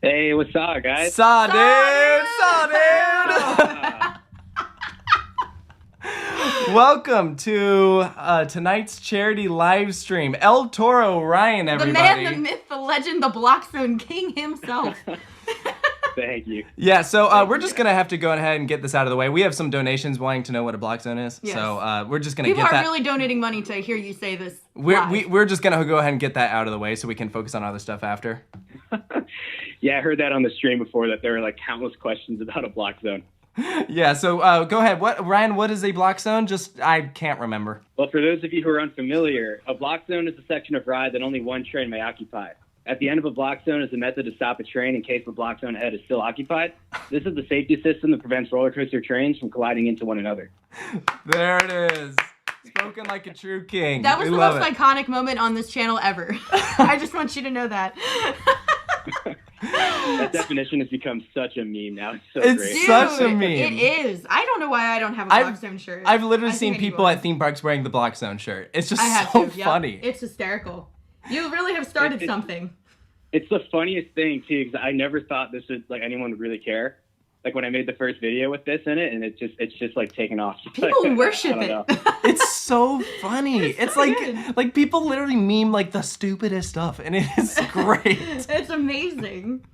Hey, what's up, guys? Saw, dude! Welcome to tonight's charity live stream. ElToroRyan, everybody. The man, the myth, the legend, the Block Zone King himself. Thank you. Yeah, so we're just going to have to go ahead and get this out of the way. We have some donations wanting to know what a block zone is. Yes. So we're just going to get that. People are really donating money to hear you say this. We're just going to go ahead and get that out of the way so we can focus on other stuff after. Yeah, I heard that on the stream before, that there were like countless questions about a block zone. Yeah, so go ahead. Ryan, what is a block zone? I can't remember. Well, for those of you who are unfamiliar, a block zone is a section of ride that only one train may occupy. At the end of a block zone is a method to stop a train in case the block zone head is still occupied. This is the safety system that prevents roller coaster trains from colliding into one another. There it is. Spoken like a true king. That was the most iconic moment on this channel ever. I just want you to know that. That definition has become such a meme now. It's so it's great. Dude, such a meme. It is. I don't know why I don't have a Block Zone shirt. I've literally seen people at theme parks wearing the Block Zone shirt. It's just so funny. It's hysterical. You really have started something. It's the funniest thing too, because I never thought this would anyone would really care. Like when I made the first video with this in it, and it's just like taken off. People worship it. It's so funny. It's like people literally meme like the stupidest stuff, and it is great. It's amazing.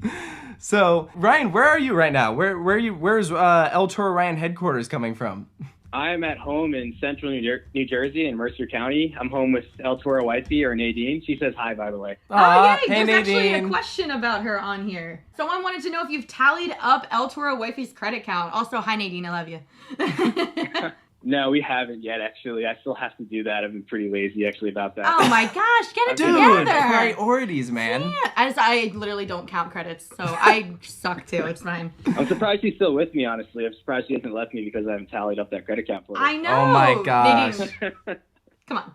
So Ryan, where are you right now? Where's ElToroRyan headquarters coming from? I am at home in central New Jersey in Mercer County. I'm home with ElToro wifey, or Nadine. She says hi, by the way. Oh, yay. Hey, There's actually Nadine. a question about her on here. Someone wanted to know if you've tallied up ElToro wifey's credit count. Also, hi, Nadine. I love you. No, we haven't yet, actually. I still have to do that. I've been pretty lazy, actually, about that. Oh, my gosh. Get it Dude, together. priorities, man. Yeah. I literally don't count credits, so I suck, too. It's fine. I'm surprised she's still with me, honestly. I'm surprised she hasn't left me because I haven't tallied up that credit count for her. I know. Oh, my gosh. Nadine, come on.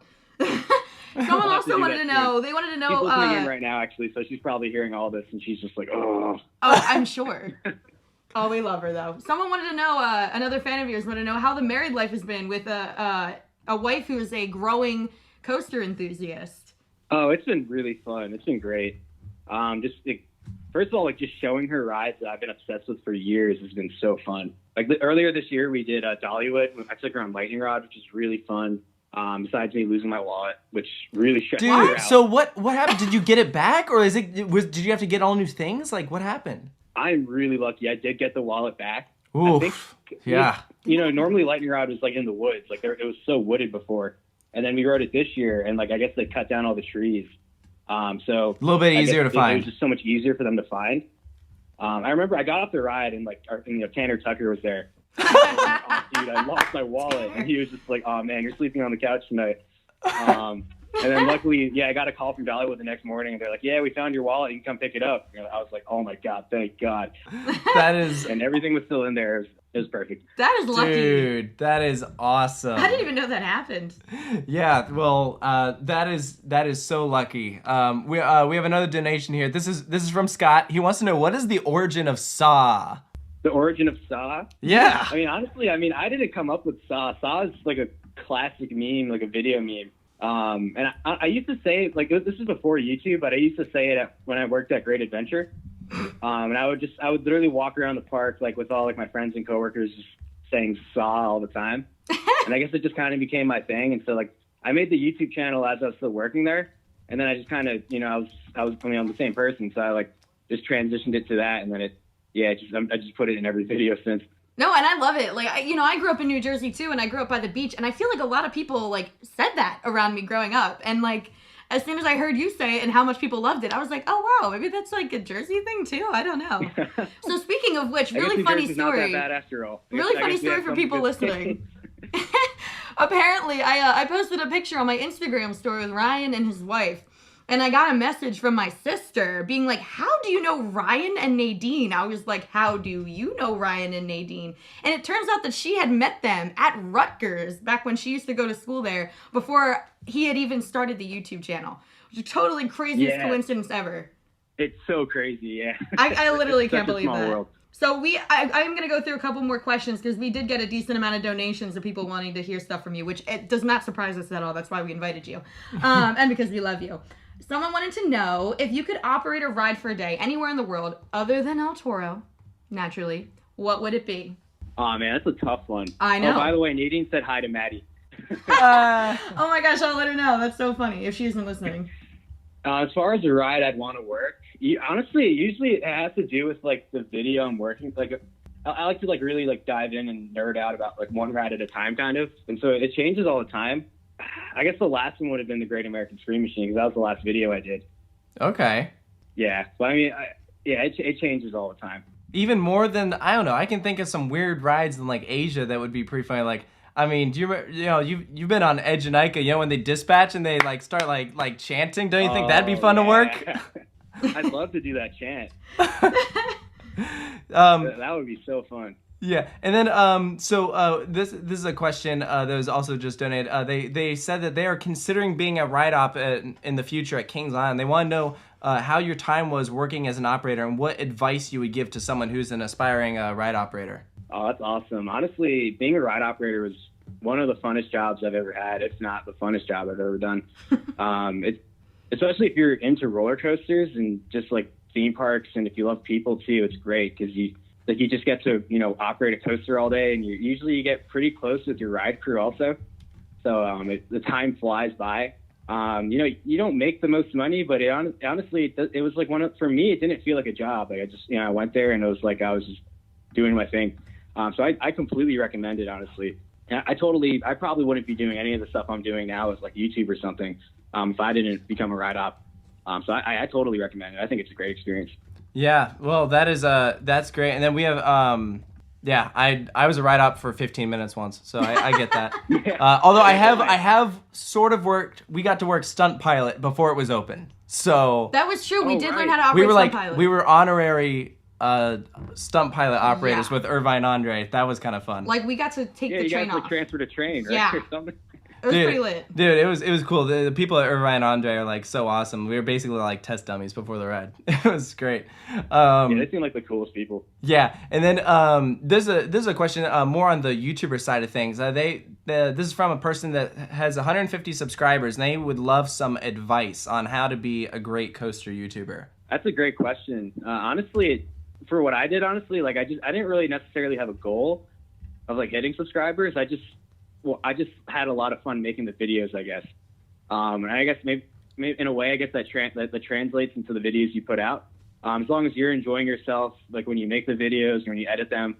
Someone also wanted to know. They wanted to know. She's listening in right now, actually, so she's probably hearing all this, and she's just like, oh. Oh, I'm sure. Oh, we love her, though. Someone wanted to know, another fan of yours wanted to know how the married life has been with a wife who is a growing coaster enthusiast. Oh, it's been really fun. It's been great. First of all, just showing her rides that I've been obsessed with for years has been so fun. Earlier this year, we did Dollywood. I took her on Lightning Rod, which is really fun. Besides me losing my wallet, which really stressed me out. Dude, so what happened? Did you get it back, or did you have to get all new things? Like, what happened? I'm really lucky. I did get the wallet back. Oof. I think, yeah. Normally Lightning Rod was in the woods. It was so wooded before. And then we rode it this year, and I guess they cut down all the trees. So a little bit easier to find. It was just so much easier for them to find. I remember I got off the ride, and Tanner Tucker was there. Oh, dude, I lost my wallet, and he was just like, "Oh man, you're sleeping on the couch tonight." And then luckily, I got a call from Dollywood the next morning, and they're like, "Yeah, we found your wallet. You can come pick it up." I was like, "Oh my god, thank God!" That is, and everything was still in there. It was perfect. That is lucky. Dude, that is awesome. I didn't even know that happened. Yeah, well, that is so lucky. We have another donation here. This is from Scott. He wants to know, what is the origin of Saw? The origin of Saw? Yeah. Honestly, I didn't come up with Saw. Saw is a classic meme, a video meme. And I used to say it, this is before YouTube, but I used to say it when I worked at Great Adventure. And I would literally walk around the park with all my friends and coworkers just saying Saw all the time. And I guess it just kind of became my thing. And so I made the YouTube channel as I was still working there. And then I just kind of, I'm the same person. So I just transitioned it to that. And then I just put it in every video since. No, and I love it. I grew up in New Jersey too, and I grew up by the beach, and I feel like a lot of people said that around me growing up. And as soon as I heard you say it and how much people loved it, I was like, oh wow, maybe that's a Jersey thing too. I don't know. So speaking of which, really funny story. Not that bad after all. Really funny story for people listening. Apparently, I posted a picture on my Instagram story with Ryan and his wife. And I got a message from my sister being like, how do you know Ryan and Nadine? I was like, how do you know Ryan and Nadine? And it turns out that she had met them at Rutgers back when she used to go to school there before he had even started the YouTube channel. Which is totally craziest coincidence ever. It's so crazy, yeah. I literally can't believe that. World. So I'm going to go through a couple more questions because we did get a decent amount of donations of people wanting to hear stuff from you, which it does not surprise us at all. That's why we invited you. And because we love you. Someone wanted to know if you could operate a ride for a day anywhere in the world other than El Toro, naturally, what would it be? Oh man, that's a tough one. I know. Oh, by the way, Nadine said hi to Maddie. Oh my gosh, I'll let her know. That's so funny if she isn't listening. As far as a ride I'd want to work, honestly, usually it has to do with like the video I'm working. Like, I like to like really like dive in and nerd out about like one ride at a time, kind of. And so it changes all the time. I guess the last one would have been the Great American Screen Machine because that was the last video I did. Okay. Yeah, but I mean, it changes all the time. Even more than, I don't know, I can think of some weird rides in like Asia that would be pretty funny. Like, I mean, do you remember, you've been on Edge and Ika, when they dispatch and they like start like chanting, don't you think that'd be fun to work? I'd love to do that chant. That would be so fun. Yeah, and then this is a question that was also just donated. They said that they are considering being a ride op in the future at Kings Island. They want to know how your time was working as an operator and what advice you would give to someone who's an aspiring ride operator. Oh, that's awesome. Honestly, being a ride operator was one of the funnest jobs I've ever had, if not the funnest job I've ever done. Especially if you're into roller coasters and just like theme parks, and if you love people too, it's great because you just get to operate a coaster all day, and usually you get pretty close with your ride crew also. So the time flies by. You don't make the most money, but honestly it was like for me it didn't feel like a job. Like I just I went there and it was like I was just doing my thing. So I completely recommend it, honestly. I probably wouldn't be doing any of the stuff I'm doing now as like YouTube or something if I didn't become a ride op. So I totally recommend it. I think it's a great experience. Yeah, well, that's great. And then we have, I was a ride op for 15 minutes once, so I get that. Although I have sort of we got to work stunt pilot before it was open. So that was true. We did learn how to operate stunt pilot. We were honorary stunt pilot operators with Irvine Andre. That was kind of fun. Like we got to take the train off. You guys transfer to train, right? Yeah. Or something. It was pretty lit. Dude, it was cool. The people at Irvine Andre are like so awesome. We were basically like test dummies before the ride. It was great. They seem like the coolest people. Yeah, and then there's a question more on the YouTuber side of things. This is from a person that has 150 subscribers, and they would love some advice on how to be a great coaster YouTuber. That's a great question. Honestly, for what I did, like I didn't really necessarily have a goal of like hitting subscribers. I just had a lot of fun making the videos, I guess. And I guess maybe in a way, I guess that translates into the videos you put out. As long as you're enjoying yourself, like when you make the videos and when you edit them,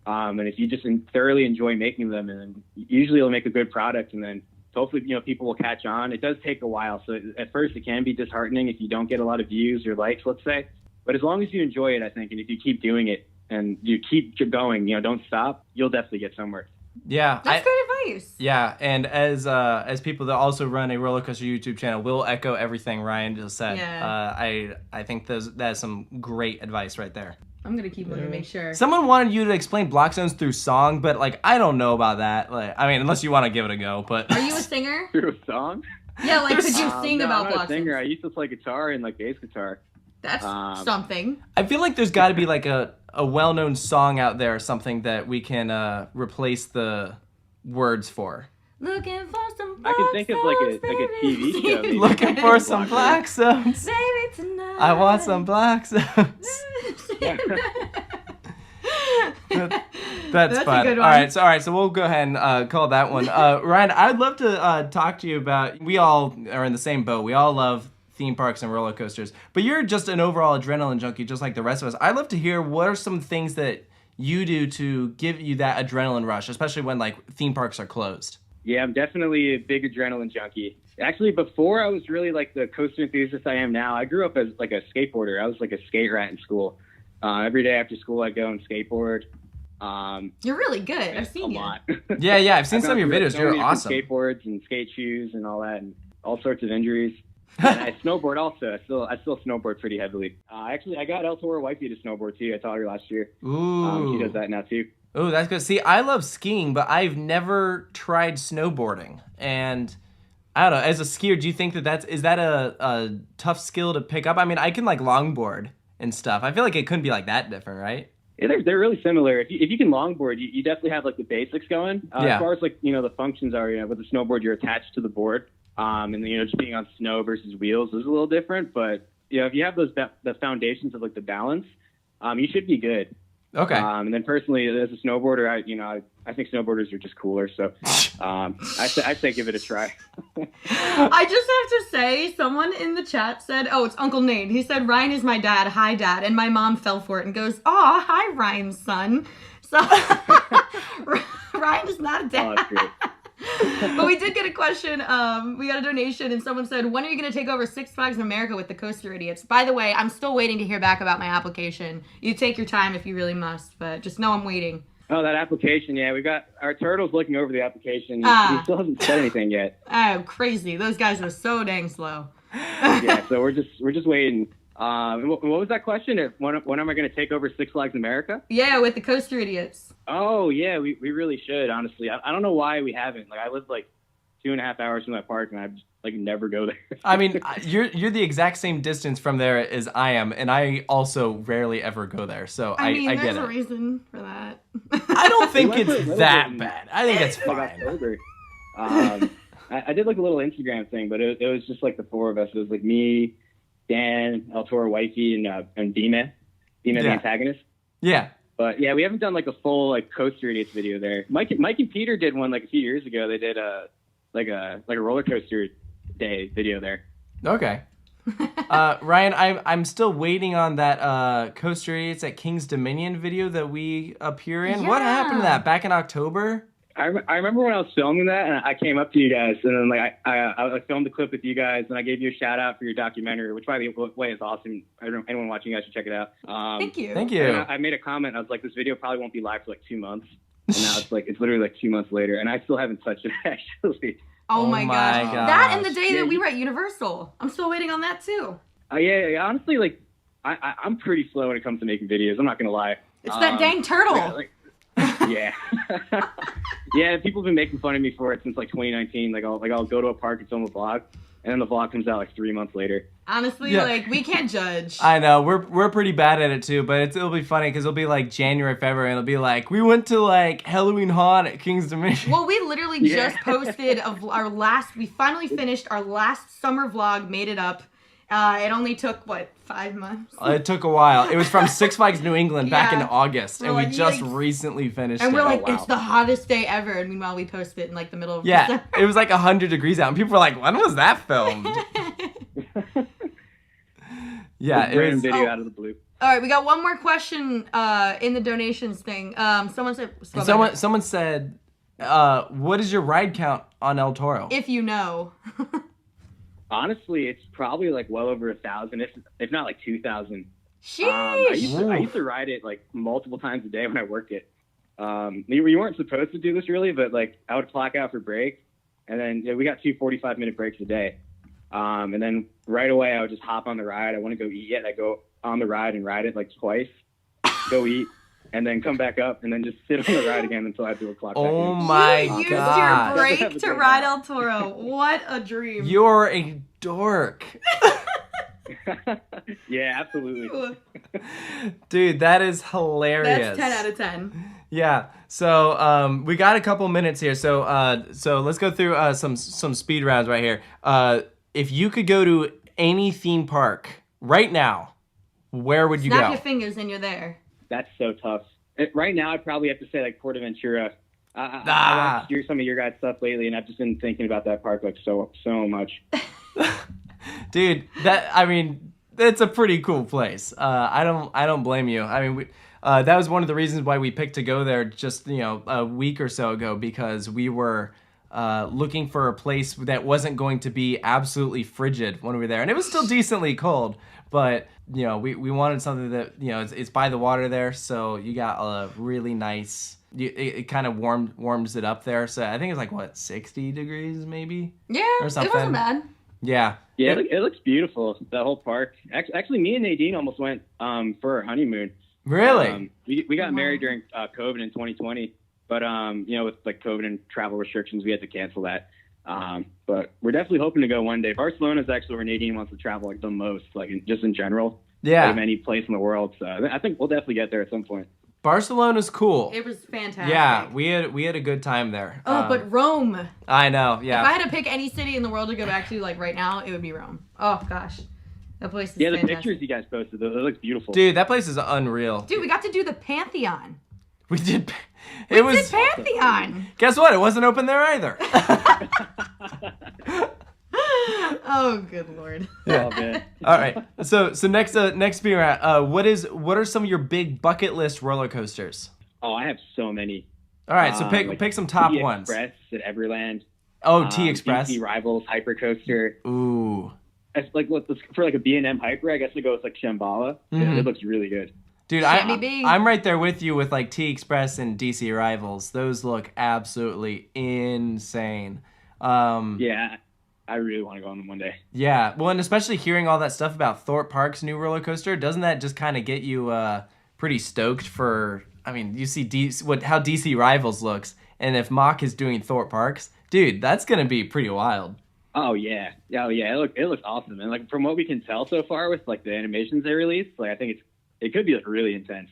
and if you just thoroughly enjoy making them, and then usually it'll make a good product, and then hopefully people will catch on. It does take a while, so at first it can be disheartening if you don't get a lot of views or likes, let's say. But as long as you enjoy it, I think, and if you keep doing it and you keep going, don't stop, you'll definitely get somewhere. Yeah, that's good advice. Yeah, and as people that also run a roller coaster YouTube channel, we'll echo everything Ryan just said. Yeah. I think that's some great advice right there. I'm gonna keep looking to make sure. Someone wanted you to explain block zones through song, but like I don't know about that. Like, I mean, unless you want to give it a go. But are you a singer? Through a song? Yeah, like could you sing about I'm not block a singer. zones? I used to play guitar and like bass guitar. That's something. I feel like there's got to be like a well-known song out there or something that we can replace the words for. Looking for some black I can think of like a TV show. Maybe. Looking for some black zones. Baby tonight. I want some black zones. That's fun. A good one. All right, so we'll go ahead and call that one. Ryan, I'd love to talk to you about. We all are in the same boat. We all love theme parks and roller coasters, but you're just an overall adrenaline junkie, just like the rest of us. I'd love to hear what are some things that you do to give you that adrenaline rush, especially when like theme parks are closed. Yeah, I'm definitely a big adrenaline junkie. Actually, before I was really like the coaster enthusiast I am now, I grew up as like a skateboarder. I was like a skate rat in school. Every day after school, I'd go and skateboard. You're really good. I've seen you. Lot. Yeah, I've seen some of your videos. You're awesome. Skateboards and skate shoes and all that, and all sorts of injuries. And I snowboard also. I still snowboard pretty heavily. Actually, I got ElToro wifey to snowboard too. I taught her last year. Ooh. She does that now too. Oh, that's good. See, I love skiing, but I've never tried snowboarding. And I don't know, as a skier, do you think is that a tough skill to pick up? I mean, I can like longboard and stuff. I feel like it couldn't be like that different, right? Yeah, they're really similar. If you can longboard, you definitely have like the basics going. As far as like the functions are, with the snowboard, you're attached to the board. And just being on snow versus wheels is a little different. But if you have the foundations of like the balance, you should be good. Okay. And then personally, as a snowboarder, I think snowboarders are just cooler. So I say give it a try. I just have to say, someone in the chat said, oh, it's Uncle Nate. He said, Ryan is my dad. Hi, Dad. And my mom fell for it and goes, oh, hi, Ryan's son. So Ryan is not a dad. Oh, that's great. But we did get a question. We got a donation, and someone said, when are you going to take over Six Flags in America with the Coaster Idiots? By the way, I'm still waiting to hear back about my application. You take your time if you really must, but just know I'm waiting. Oh, that application, yeah. We got our turtle's looking over the application. He still hasn't said anything yet. Oh, crazy. Those guys are so dang slow. Yeah, so we're just waiting. What was that question? When am I going to take over Six Flags America? Yeah, with the Coaster Idiots. Oh, yeah, we really should, honestly. I don't know why we haven't. Like, I live, 2.5 hours from that park, and I just, never go there. I mean, you're the exact same distance from there as I am, and I also rarely ever go there, so I get it. There's a reason for that. I don't think it's that bad. I think it's fine. October. I did, a little Instagram thing, but it was just, the four of us. It was, me, Dan, ElToro Wifey, and Dima, the antagonist. Yeah. But yeah, we haven't done a full Coaster Idiots video there. Mike and Peter did one a few years ago. They did a roller coaster day video there. Okay. Ryan, I'm still waiting on that Coaster Idiots at King's Dominion video that we appear in. Yeah. What happened to that back in October? I remember when I was filming that, and I came up to you guys, and then I filmed a clip with you guys, and I gave you a shout out for your documentary, which by the way is awesome. Anyone watching, you guys should check it out. Thank you. Thank you. I made a comment. I was like, this video probably won't be live for 2 months, and now it's literally 2 months later, and I still haven't touched it actually. Oh my gosh. gosh. That and the day that we were at Universal. I'm still waiting on that too. Yeah. Honestly, I'm pretty slow when it comes to making videos. I'm not gonna lie. It's that dang turtle. Yeah. Yeah, people have been making fun of me for it since 2019. I'll go to a park and film a vlog, and then the vlog comes out 3 months later. Honestly, we can't judge. I know we're pretty bad at it too, but it'll be funny because it'll be January, February, and it'll be we went to Halloween Haunt at King's Dominion. Well, we literally just posted we finally finished our last summer vlog, made it up. It only took 5 months? It took a while. It was from Six Flags New England back in August, and we just yikes. Recently finished and it. we're it's the hottest day ever, and meanwhile we posted in the middle of December. It was 100 degrees out, and people were like, when was that filmed? Yeah, it was video out of the blue. All right, we got one more question in the donations thing. Someone said, what is your ride count on El Toro? If you know. Honestly, it's probably well over 1,000, if not 2,000. Sheesh. I used to ride it multiple times a day when I worked it. You weren't supposed to do this really, but I would clock out for break, and then we got 2 45-minute breaks a day. And then right away I would just hop on the ride. I want to go eat it. I go on the ride and ride it twice, go eat, and then come back up and then just sit on the ride again until I have to clock back in. Oh my god. You used God. your break to ride El Toro. What a dream. You're a dork. Yeah, absolutely. Dude, that is hilarious. That's 10 out of 10. Yeah. So we got a couple minutes here. So let's go through some speed rounds right here. If you could go to any theme park right now, where would you go? Snap your fingers and you're there. That's so tough. Right now, I'd probably have to say PortAventura. I watched some of your guys' stuff lately, and I've just been thinking about that park so much. Dude, that's a pretty cool place. I don't blame you. That was one of the reasons why we picked to go there just a week or so ago, because we were looking for a place that wasn't going to be absolutely frigid when we were there, and it was still decently cold, but we wanted something that it's by the water there, so you got a really nice. It kind of warms it up there, so I think it's 60 degrees maybe. Yeah, or something. It wasn't bad. Yeah. Yeah, it looks beautiful, that whole park. Actually, me and Nadine almost went for our honeymoon. Really? We got married during COVID in 2020, but with COVID and travel restrictions, we had to cancel that. But we're definitely hoping to go one day. Barcelona is actually where Nadine wants to travel the most, just in general. Yeah. Of any place in the world. So I think we'll definitely get there at some point. Barcelona's cool. It was fantastic. Yeah, we had a good time there. Oh, but Rome. I know, yeah. If I had to pick any city in the world to go back to, like right now, it would be Rome. Oh gosh, that place is the fantastic. pictures you guys posted, it looks beautiful. Dude, that place is unreal. Dude, we got to do the Pantheon. We did. We did Pantheon. Guess what? It wasn't open there either. Oh, good lord. Oh man. All right. So next speed round. What are some of your big bucket list roller coasters? Oh, I have so many. All right. So pick some top ones. Express at Everland. Oh, T Express. DC Rivals Hypercoaster. Ooh. It's like for like a B&M Hyper, I guess we go with like Shambhala. Mm-hmm. It looks really good. Dude, I'm right there with you with like T Express and DC Rivals. Those look absolutely insane. Yeah, I really want to go on them one day. Yeah, well, and especially hearing all that stuff about Thorpe Park's new roller coaster, doesn't that just kind of get you pretty stoked for? I mean, you see how DC Rivals looks, and if Mach is doing Thorpe Park's, dude, that's gonna be pretty wild. Oh yeah. It looks awesome, and like from what we can tell so far with like the animations they released, like I think it could be like really intense.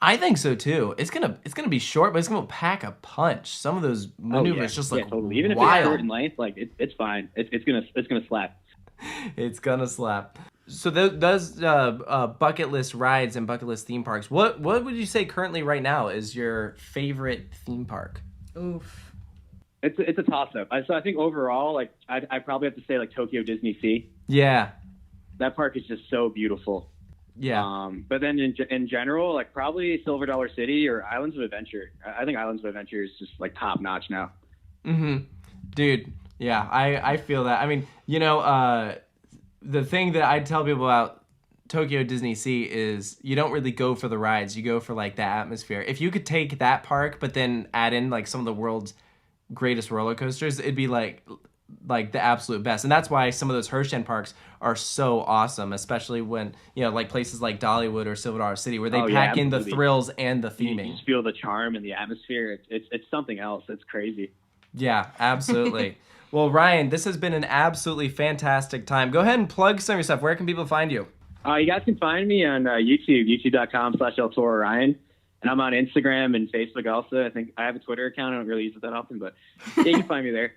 I think so too. It's gonna be short, but it's gonna pack a punch. Some of those maneuvers just look totally. Even wild. if it's short in length, like it's fine. It's gonna slap. It's gonna slap. So those bucket list rides and bucket list theme parks. What would you say currently right now is your favorite theme park? Oof. It's a toss up. So I think overall, like I probably have to say like Tokyo Disney Sea. Yeah. That park is just so beautiful. Yeah. But then in general, like probably Silver Dollar City or Islands of Adventure. I think Islands of Adventure is just like top notch now. Mm-hmm. Dude, yeah, I feel that. I mean, the thing that I tell people about Tokyo Disney Sea is you don't really go for the rides. You go for like the atmosphere. If you could take that park, but then add in like some of the world's greatest roller coasters, it'd be like the absolute best. And that's why some of those Hershen parks are so awesome, especially when, like places like Dollywood or Silver Dollar City where they pack in the thrills and the theming. You just feel the charm and the atmosphere. It's something else. It's crazy. Yeah, absolutely. Well, Ryan, this has been an absolutely fantastic time. Go ahead and plug some of your stuff. Where can people find you? You guys can find me on YouTube, youtube.com/ElToroRyan. And I'm on Instagram and Facebook also. I think I have a Twitter account. I don't really use it that often, but yeah, you can find me there.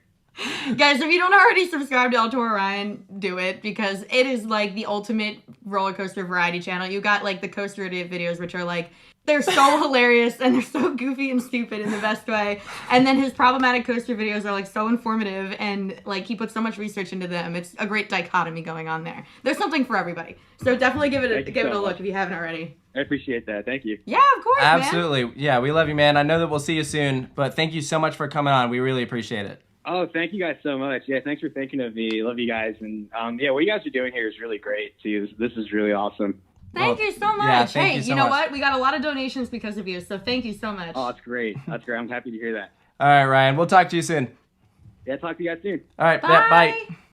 Guys, if you don't already subscribe to ElToroRyan, do it, because it is like the ultimate roller coaster variety channel. You got like the Coaster Idiot videos, which are like, they're so hilarious and they're so goofy and stupid in the best way. And then his problematic coaster videos are like so informative and like he puts so much research into them. It's a great dichotomy going on there. There's something for everybody. So definitely give it a look if you haven't already. I appreciate that. Thank you. Yeah, of course, Absolutely. Man. Yeah, we love you, man. I know that we'll see you soon, but thank you so much for coming on. We really appreciate it. Oh, thank you guys so much. Yeah, thanks for thinking of me. Love you guys. And what you guys are doing here is really great too. This is really awesome. Thank you so much. Yeah, hey, you know what? We got a lot of donations because of you, so thank you so much. Oh, that's great. That's great. I'm happy to hear that. All right, Ryan. We'll talk to you soon. Yeah, talk to you guys soon. All right. Bye. Bye.